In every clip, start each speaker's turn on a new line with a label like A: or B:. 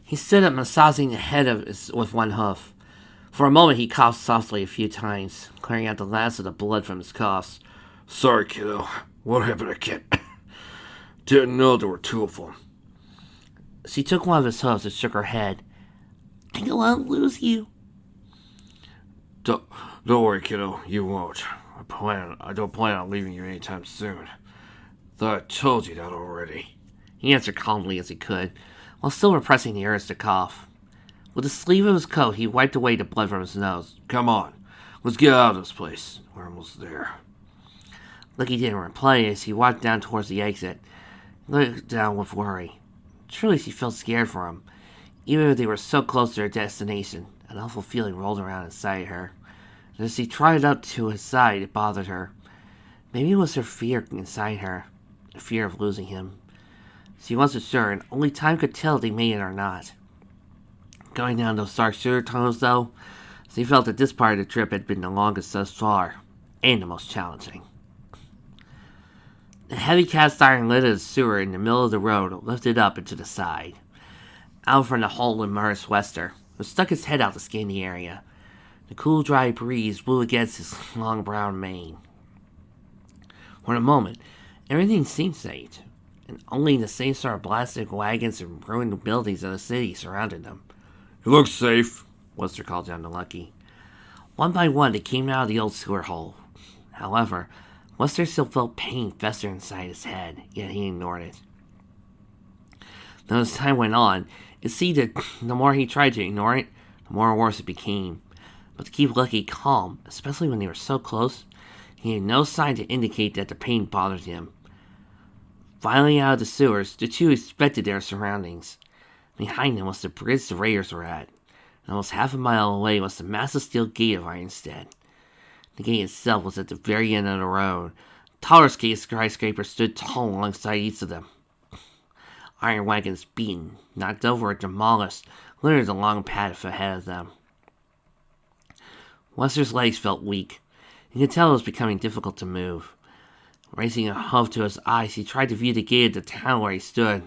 A: He stood up, massaging the head with one hoof. For a moment, he coughed softly a few times, clearing out the last of the blood from his coughs.
B: Sorry, kiddo. What happened to Kit? Didn't know there were two of them.
A: She took one of his hoofs and shook her head. I won't lose you.
B: Don't, don't worry, kiddo. You won't. I don't plan on leaving you anytime soon. Thought I told you that already.
A: He answered calmly as he could, while still repressing the urge to cough. With the sleeve of his coat, he wiped away the blood from his nose.
B: Come on. Let's get out of this place. We're almost there.
A: Lucky didn't reply as he walked down towards the exit. He looked down with worry. Truly, she felt scared for him. Even if they were so close to their destination, an awful feeling rolled around inside her. And as she trotted up to his side, it bothered her. Maybe it was her fear inside her, the fear of losing him. She wasn't sure, and only time could tell if they made it or not. Going down those dark sewer tunnels, though, she felt that this part of the trip had been the longest thus far, and the most challenging. The heavy cast iron lid of the sewer in the middle of the road lifted up into the side. Out from the hole immersed Wester, who stuck his head out to scan the area. The cool, dry breeze blew against his long brown mane. For a moment, everything seemed safe, and only the same sort of blasted wagons and ruined buildings of the city surrounded them.
B: It looks safe,
A: Wester called down to Lucky. One by one, they came out of the old sewer hole. However, Wester still felt pain fester inside his head, yet he ignored it. Though as time went on, it seemed that the more he tried to ignore it, the more worse it became. But to keep Lucky calm, especially when they were so close, he had no sign to indicate that the pain bothered him. Finally out of the sewers, the two inspected their surroundings. Behind them was the bridge the raiders were at, and almost half a mile away was the massive steel gate of Ironstead. The gate itself was at the very end of the road. Taller skyscrapers stood tall alongside each of them. Iron wagons beaten, knocked over, or demolished littered the long path ahead of them. Wester's legs felt weak. He could tell it was becoming difficult to move. Raising a hoof to his eyes, he tried to view the gate of the town where he stood.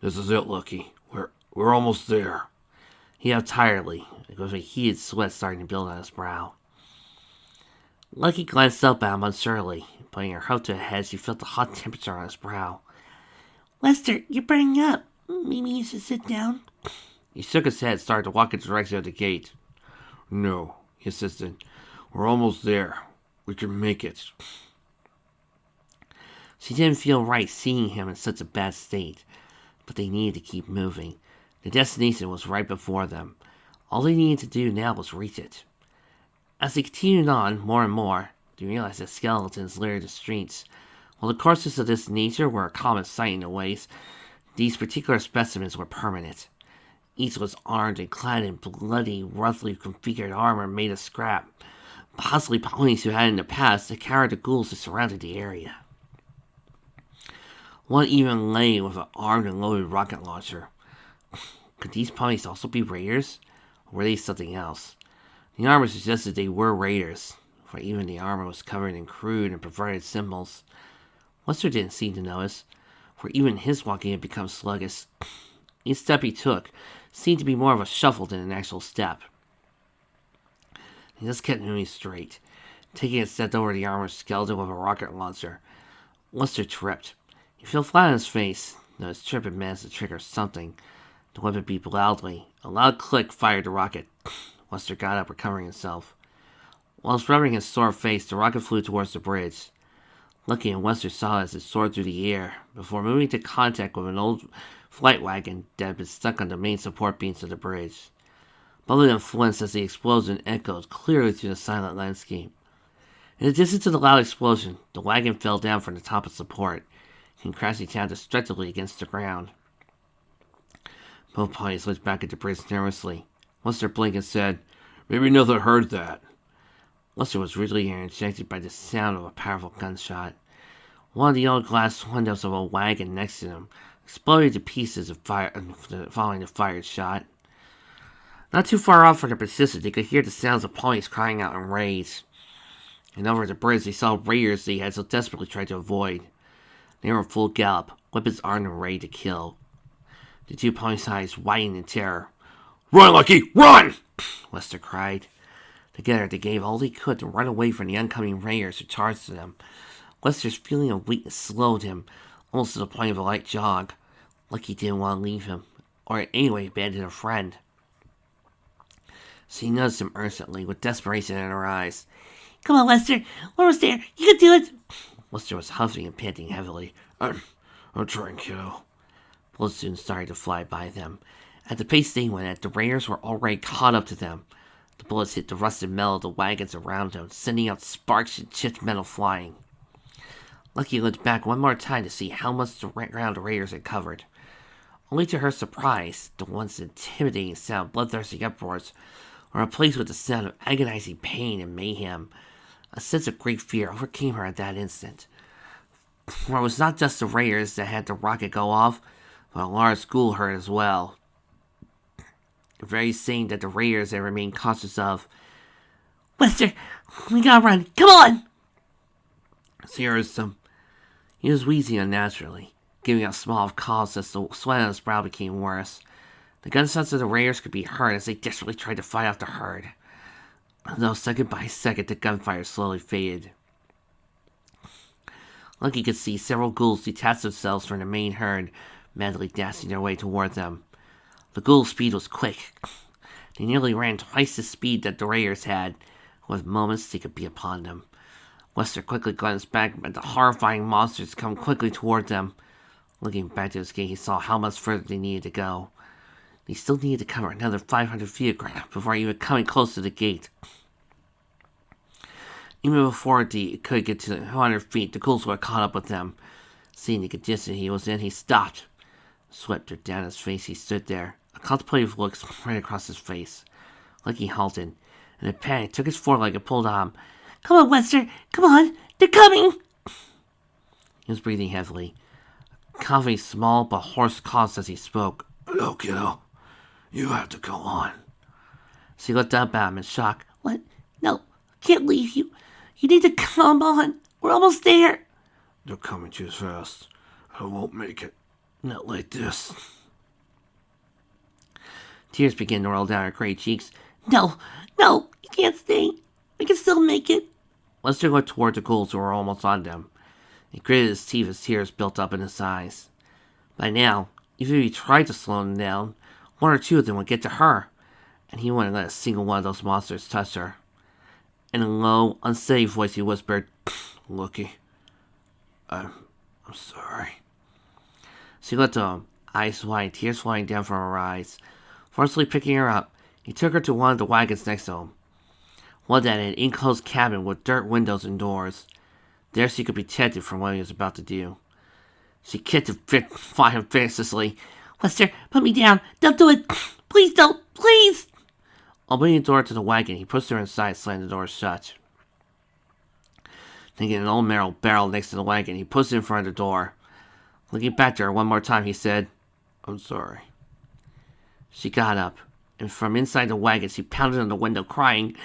B: This is it, Lucky. We're almost there.
A: He yelled tiredly, with a heated sweat starting to build on his brow. Lucky glanced up at him uncertainly. Putting her hoof to her head, she felt the hot temperature on his brow. Wester, you're burning up. Maybe you should sit down. He shook his head and started to walk in the direction of the gate.
B: No, he insisted. We're almost there. We can make it.
A: She didn't feel right seeing him in such a bad state, but they needed to keep moving. The destination was right before them. All they needed to do now was reach it. As they continued on, more and more, they realized that skeletons littered the streets. While the corpses of this nature were a common sight in the waste, these particular specimens were permanent. Each was armed and clad in bloody, roughly configured armor made of scrap, possibly ponies who had in the past carried the ghouls that surrounded the area. One even lay with an armed and loaded rocket launcher. Could these ponies also be raiders? Or were they something else? The armor suggested they were raiders, for even the armor was covered in crude and perverted symbols. Wester didn't seem to notice, for even his walking had become sluggish. Each step he took seemed to be more of a shuffle than an actual step. He just kept moving straight, taking a step over the armored skeleton with a rocket launcher. Wester tripped. He fell flat on his face, though his trip had managed to trigger something. The weapon beeped loudly. A loud click fired the rocket. Wester got up, recovering himself. Whilst rubbing his sore face, the rocket flew towards the bridge. Lucky and Wester saw it as it soared through the air, before moving into contact with an old flight wagon that had been stuck on the main support beams of the bridge. Both of them flinched as the explosion echoed clearly through the silent landscape. In addition to the loud explosion, the wagon fell down from the top of support, and crashing down destructively against the ground. Both parties looked back at the bridge nervously. Wester blinked and said,
B: "Maybe nothing heard that."
A: Wester was really interjected by the sound of a powerful gunshot. One of the old glass windows of a wagon next to them exploded to pieces following the fired shot. Not too far off from the persistent, they could hear the sounds of ponies crying out in rage. And over the bridge, they saw raiders they had so desperately tried to avoid. They were in full gallop, weapons armed and ready to kill. The two ponies' eyes widened in terror.
B: Run, Lucky, run!
A: Lester cried. Together, they gave all they could to run away from the oncoming raiders who charged them. Lester's feeling of weakness slowed him, almost to the point of a light jog. Lucky didn't want to leave him, or anyway abandon a friend. She nudged him earnestly, with desperation in her eyes. Come on, Lester. We're almost there. You can do it. Lester was huffing and panting heavily.
B: I'm trying, kiddo.
A: Bullets soon started to fly by them. At the pace they went at, the raiders were already caught up to them. The bullets hit the rusted metal of the wagons around them, sending out sparks and chipped metal flying. Lucky looked back one more time to see how much the ground the raiders had covered. Only to her surprise, the once intimidating sound of bloodthirsty uproars were replaced with the sound of agonizing pain and mayhem. A sense of great fear overcame her at that instant. For it was not just the raiders that had the rocket go off, but a large school herd as well. The very same that the raiders had remained cautious of. Lester, we gotta run. Come on! She urged him. He was wheezing unnaturally, giving out small coughs as the sweat on his brow became worse. The gunshots of the raiders could be heard as they desperately tried to fight off the herd. Though second by second, the gunfire slowly faded. Lucky could see several ghouls detach themselves from the main herd, madly dashing their way toward them. The ghouls' speed was quick. They nearly ran twice the speed that the raiders had. With moments, they could be upon them. Lester quickly glanced back at the horrifying monsters come quickly toward them. Looking back to his gate, he saw how much further they needed to go. They still needed to cover another 500 feet of ground before even coming close to the gate. Even before they could get to 100 feet, the ghouls were caught up with them. Seeing the condition he was in, he stopped. Sweat dripped down his face. He stood there, a contemplative look spread across his face. Lucky halted, and in panic took his foreleg and pulled on. Come on, Lester! Come on! They're coming! He was breathing heavily, coughing small but hoarse coughs as he spoke.
B: No, kiddo. You have to go on.
A: She looked up at him in shock. What? No, I can't leave you. You need to come on. We're almost there.
B: They're coming too fast. I won't make it. Not like this.
A: Tears began to roll down her gray cheeks. No, you can't stay. We can still make it. Lester looked toward the ghouls who were almost on them. He gritted his teeth as tears built up in his eyes. By now, even if he tried to slow them down, one or two of them would get to her, and he wouldn't let a single one of those monsters touch her. In a low, unsteady voice, he whispered,
B: Lucky, I'm sorry.
A: She looked at him, eyes wide, tears flowing down from her eyes. Forcefully picking her up, he took her to one of the wagons next to him. One that had an enclosed cabin with dirt windows and doors. There she could be protected from what he was about to do. She kicked him viciously. Lester, put me down. Don't do it. Please don't. Please. Opening the door to the wagon, he pushed her inside and slammed the door shut. Then getting an old metal barrel next to the wagon, he pushed it in front of the door. Looking back to her one more time, he said,
B: I'm sorry.
A: She got up, and from inside the wagon, she pounded on the window, crying,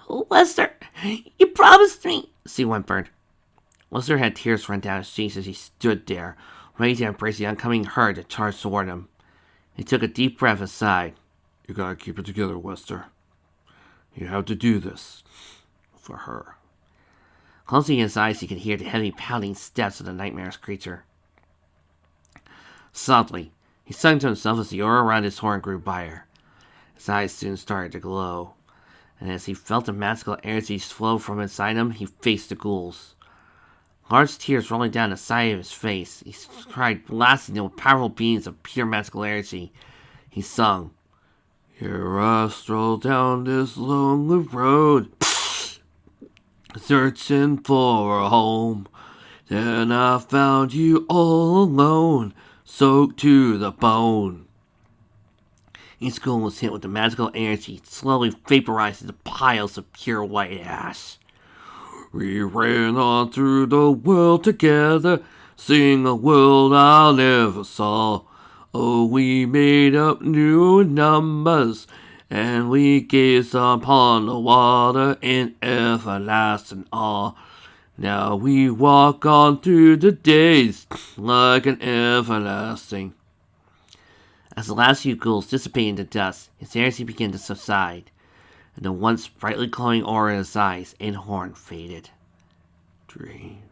A: Lester, you promised me, she whimpered. Lester had tears run down his cheeks as he stood there, ready to embrace the oncoming herd that charged toward him. He took a deep breath and sighed.
B: You gotta keep it together, Lester. You have to do this. For her.
A: Closing his eyes, he could hear the heavy pounding steps of the nightmare's creature. Softly, he sang to himself as the aura around his horn grew brighter. His eyes soon started to glow, and as he felt the magical energy flow from inside him, he faced the ghouls. Large tears rolling down the side of his face, he cried, blasting them with powerful beams of pure magical energy. He sung,
B: Here I stroll down this lonely road, searching for a home. Then I found you all alone, soaked to the bone.
A: Each ghoul was hit with the magical energy, slowly vaporizing into piles of pure white ash.
B: We ran on through the world together, seeing a world I never saw. Oh, we made up new numbers, and we gazed upon the water in everlasting awe. Now we walk on through the days like an everlasting.
A: As the last few ghouls dissipated into dust, his energy began to subside, and the once brightly glowing aura in his eyes and horn faded.
B: Dream.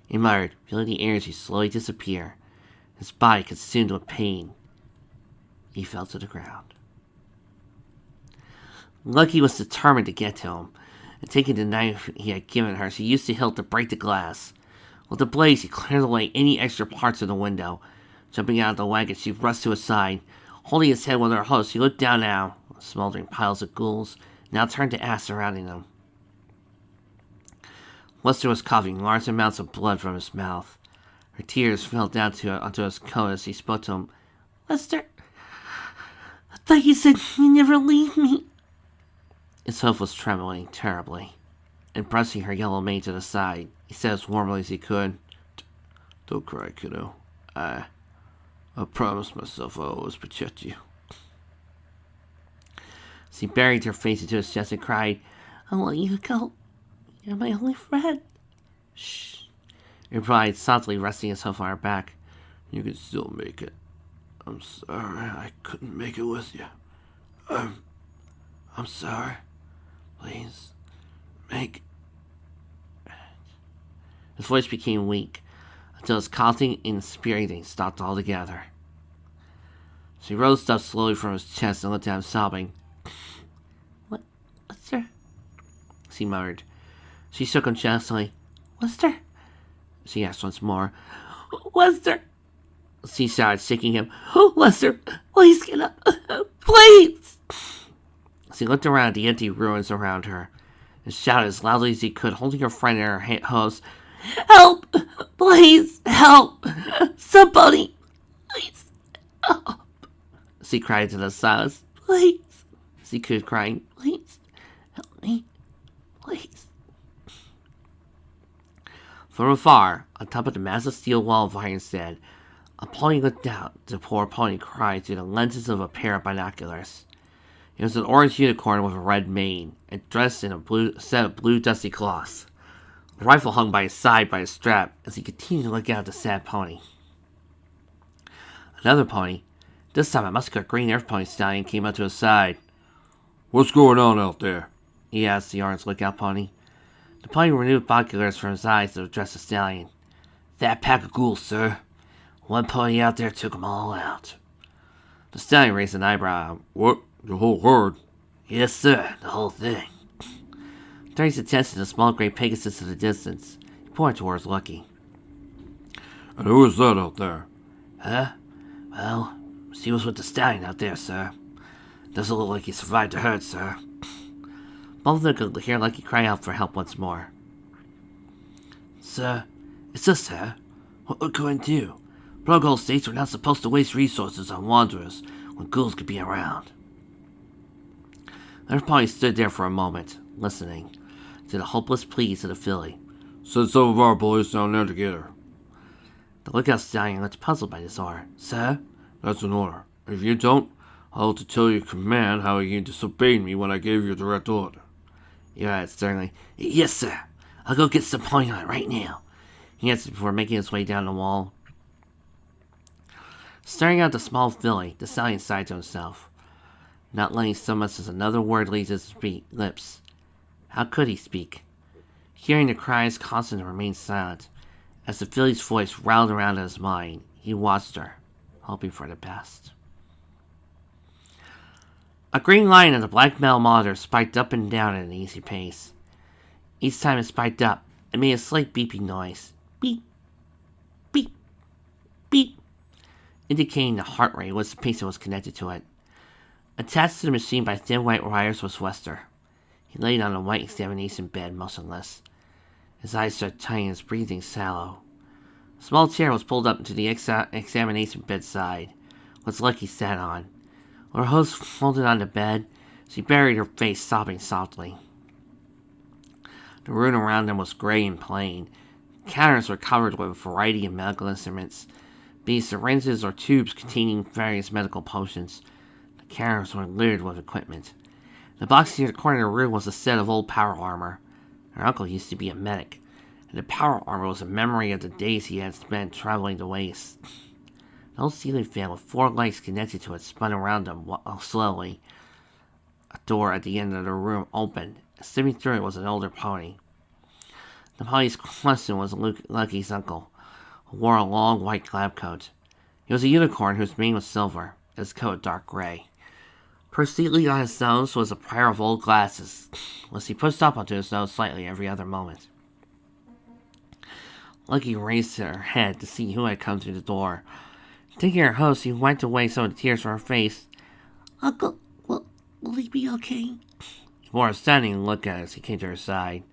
A: He muttered, feeling the energy slowly disappear, his body consumed with pain. He fell to the ground. Lucky was determined to get to him, and taking the knife he had given her, she used the hilt to break the glass. With the blade, she cleared away any extra parts of the window. Jumping out of the wagon, she rushed to his side. Holding his head with her host, she looked down now, smoldering piles of ghouls, now turned to ash surrounding them. Lester was coughing large amounts of blood from his mouth. Her tears fell down onto his coat as he spoke to him. "Lester, I thought you said you'd never leave me." His hoof was trembling terribly, and brushing her yellow mane to the side, he said as warmly as he could,
B: Don't cry, kiddo. I promised myself I'll always protect you.
A: She buried her face into his chest and cried, "I'll let you go. You're my only friend."
B: Shh.
A: He replied, softly resting his hoof on her back.
B: You can still make it. I'm sorry I couldn't make it with you. I'm sorry. Please, make it.
A: His voice became weak, until his coughing and spitting stopped altogether. She rose up slowly from his chest and looked at him, sobbing. "Lester?" she muttered. She shook him gently. "Lester?" she asked once more. "Lester?" she shouted, shaking him. "Oh, Lester, please get up. Please!" She looked around at the empty ruins around her and shouted as loudly as she could, holding her friend in her hose. "Help! Please, help! Somebody! Please, help!" She cried into the silence. "Please!" she could, crying. "Please, help me! Please!" From afar, on top of the massive steel wall of Ironstead, a pony looked out. The poor pony cried through the lenses of a pair of binoculars. It was an orange unicorn with a red mane, and dressed in a set of blue dusty cloths. The rifle hung by his side by a strap as he continued to look out at the sad pony. Another pony, this time a muscular green earth pony stallion, came up to his side.
B: What's going on out there?
A: He asked the orange lookout pony. The pony removed binoculars from his eyes to address the stallion. "That pack of ghouls, sir. One pony out there took 'em all out." The stallion raised an eyebrow.
B: What? The whole herd?
A: "Yes, sir, the whole thing." Turning his attention to the small gray Pegasus in the distance, he pointed towards Lucky.
B: And who is that out there?
A: "Huh? Well, she was with the stallion out there, sir. Doesn't look like he survived the herd, sir." Both of them could hear Lucky cry out for help once more. "Sir, it's us, sir. What can we do? Pluggold states we're not supposed to waste resources on wanderers when ghouls could be around." Their pony stood there for a moment, listening to the hopeless pleas of the filly.
B: Send some of our boys down there to get her.
A: The lookout stallion looked puzzled by this order. "Sir?"
B: That's an order. If you don't, I'll have to tell your command how you disobeyed me when I gave you a direct order.
A: He added sternly. "Yes, sir. I'll go get some pony on it right now," he answered before making his way down the wall. Staring at the small filly, the stallion sighed to himself, not letting so much as another word leave his lips. How could he speak? Hearing the cries caused him to remain silent. As the filly's voice rattled around in his mind, he watched her, hoping for the best. A green line of the black metal monitor spiked up and down at an easy pace. Each time it spiked up, it made a slight beeping noise. Beep, beep, beep, indicating the heart rate was the patient was connected to it. Attached to the machine by thin white wires was Wester. He laid on a white examination bed, motionless. His eyes shut tight and his breathing shallow. A small chair was pulled up to the examination bedside, which Lucky sat on. With her host folded on the bed, she buried her face, sobbing softly. The room around them was gray and plain. Counters were covered with a variety of medical instruments, be it syringes or tubes containing various medical potions. The counters were littered with equipment. The box near the corner of the room was a set of old power armor. Her uncle used to be a medic, and the power armor was a memory of the days he had spent traveling the waste. An old ceiling fan with 4 legs connected to it spun around them slowly. A door at the end of the room opened. Stepping through it was an older pony. The pony's question was Lucky's uncle, who wore a long white lab coat. He was a unicorn whose mane was silver, his coat dark gray. Proceeding on his nose was a pair of old glasses, which he pushed up onto his nose slightly every other moment. Lucky raised her head to see who had come through the door. Taking her hose, he wiped away some of the tears from her face. "Uncle, will he be okay?" He wore a stunning look at her as he came to her side.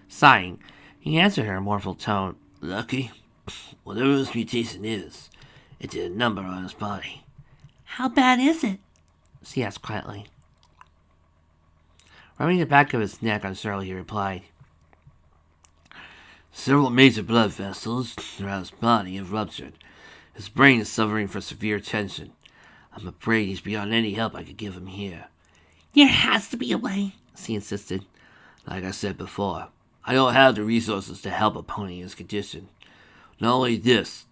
A: Sighing, he answered her in a mournful tone.
B: "Lucky, whatever this mutation is, it did a number on his body."
A: "How bad is it?" she asked quietly. Rubbing the back of his neck uncertainly, he replied,
B: "Several major blood vessels throughout his body have ruptured. His brain is suffering from severe tension. I'm afraid he's beyond any help I could give him here."
A: "There has to be a way," she insisted.
B: "Like I said before, I don't have the resources to help a pony in his condition. Not only this,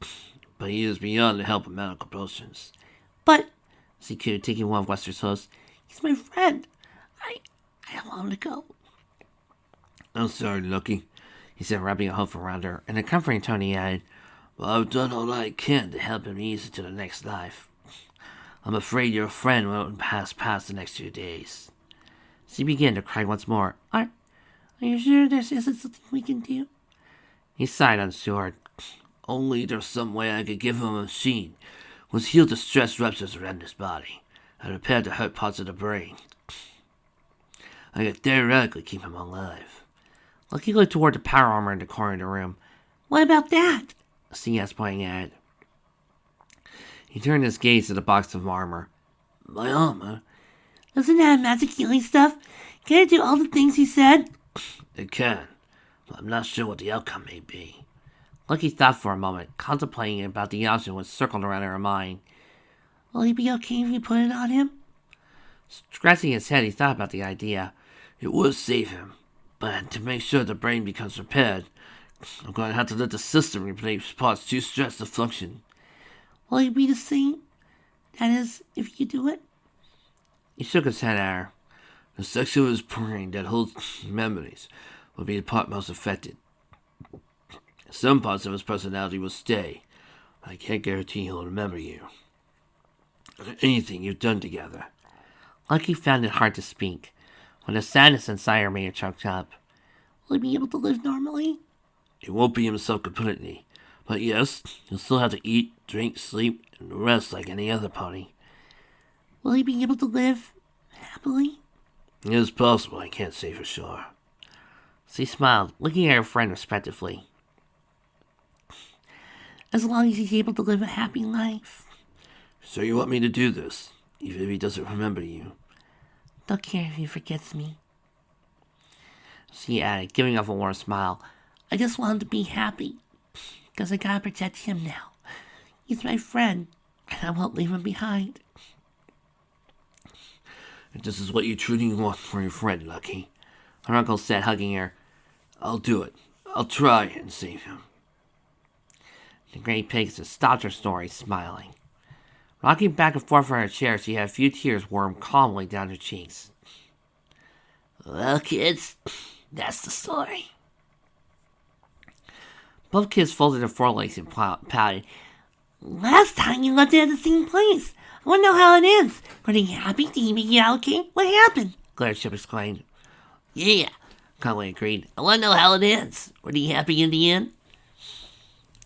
B: but he is beyond the help of medical potions."
A: "But," she cooed, taking one of Wester's hose, "he's my friend. I don't want him to go."
B: "I'm sorry, Lucky,"
A: he said, rubbing a hoof around her. In a comforting tone, he added,
B: "But I've done all I can to help him ease into the next life. I'm afraid your friend won't pass past the next few days."
A: She began to cry once more. Are you sure there isn't something we can do?" He sighed, unsure.
B: "Only there's some way I could give him a machine which heal the stress ruptures around his body and repair the hurt parts of the brain. I could theoretically keep him alive."
A: Lucky looked toward the power armor in the corner of the room. "What about that?" she asked, pointing at it. He turned his gaze to the box of armor.
B: "My armor?
A: Doesn't it have magic healing stuff? Can it do all the things he said?"
B: It can, but I'm not sure what the outcome may be."
A: Lucky thought for a moment, contemplating about the option which circled around her mind. "Will he be okay if we put it on him?" Scratching his head, he thought about the idea.
B: "It would save him, but to make sure the brain becomes repaired, I'm going to have to let the system replace parts too stressed to function."
A: "Will he be the same? That is, if you do it?" He shook his head at her.
B: "The section of his brain that holds memories will be the part most affected. Some parts of his personality will stay, but I can't guarantee he'll remember you or anything you've done together."
A: Lucky found it hard to speak. When the sadness inside her made her choke up. "Will he be able to live normally?"
B: "He won't be himself completely, but yes, he'll still have to eat, drink, sleep, and rest like any other pony."
A: "Will he be able to live happily?"
B: "It is possible, I can't say for sure."
A: She smiled, looking at her friend respectfully. "As long as he's able to live a happy life."
B: "So you want me to do this, even if he doesn't remember you?"
A: "Don't care if he forgets me," she added, giving off a warm smile. "I just want him to be happy, because I gotta protect him now. He's my friend, and I won't leave him behind."
B: "If this is what you truly want for your friend, Lucky," her uncle said, hugging her, "I'll do it. I'll try and save him."
A: The gray pig's stopped her story, smiling. Rocking back and forth on her chair, she had a few tears worm calmly down her cheeks. "Well, kids, that's the story." Both kids folded their forelegs and pouted. "Last time you left it at the same place. I want to know how it ends. Were they happy? Did you make it out okay? What happened?" Glittership exclaimed. "Yeah," Conway agreed. "I want to know how it ends. Were they happy in the end?"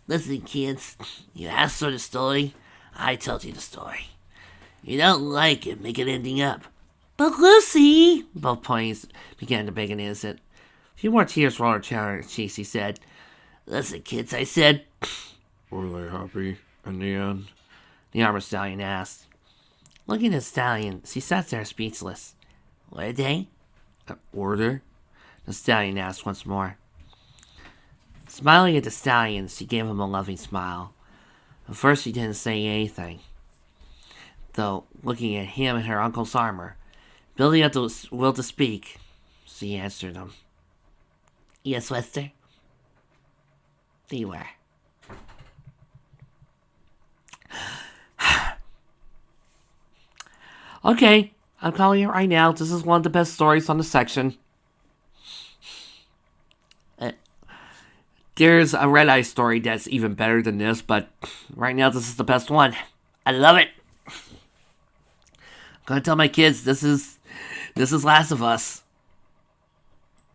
A: "Listen, kids, you asked for the story. I told you the story. If you don't like it, make it ending up." "But Lucy!" Both ponies began to beg and innocent. A few more tears rolled her cheeks. He said, "Listen, kids," I said.
B: "Were they happy in the end?"
A: the armor stallion asked. Looking at the stallion, she sat there speechless. "Were they?"
B: "Were they?"
A: the stallion asked once more. Smiling at the stallion, she gave him a loving smile. At first, she didn't say anything, though, looking at him in her uncle's armor, building up the will to speak, she answered him. "Yes, Wester?" "They were." Okay, I'm calling it right now. This is one of the best stories on the section. There's a Red Eye story that's even better than this, but right now this is the best one. I love it. I'm gonna tell my kids this is Last of Us.